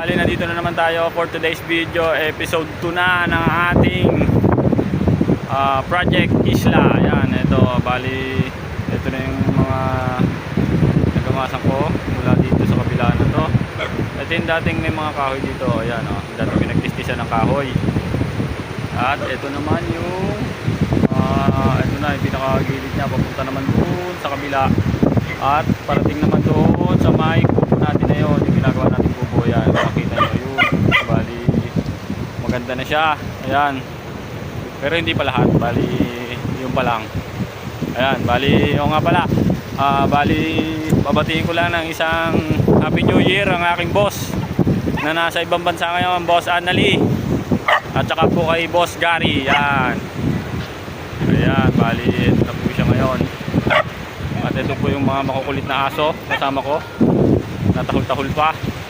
bali nandito na naman tayo for today's video, episode 2 na ng ating Project Isla. Ayan, ito, bali ito na yung mga nagamasan ko mula dito sa kabila na to. Ito yung dating may mga kahoy dito. Ayan, dating pinagtistisan ng kahoy. At ito naman yung ito na yung pinakagilid niya, papunta naman doon sa kabila. At parating naman doon sa may kubo natin na yun, yung ginagawa natin kubo. Ayan, makikita nyo yun. Bali maganda na siya. Ayan, pero hindi pa lahat, bali yung pa lang. Ayan, bali o nga pala, bali babatiin ko lang ng isang Happy New Year ang aking boss na nasa ibang bansa ngayon, Boss Anali, at saka po kay Boss Gary. Yan, ayan, bali ito na po siya ngayon. At ito po yung mga makukulit na aso kasama ko, natahol-tahol pa.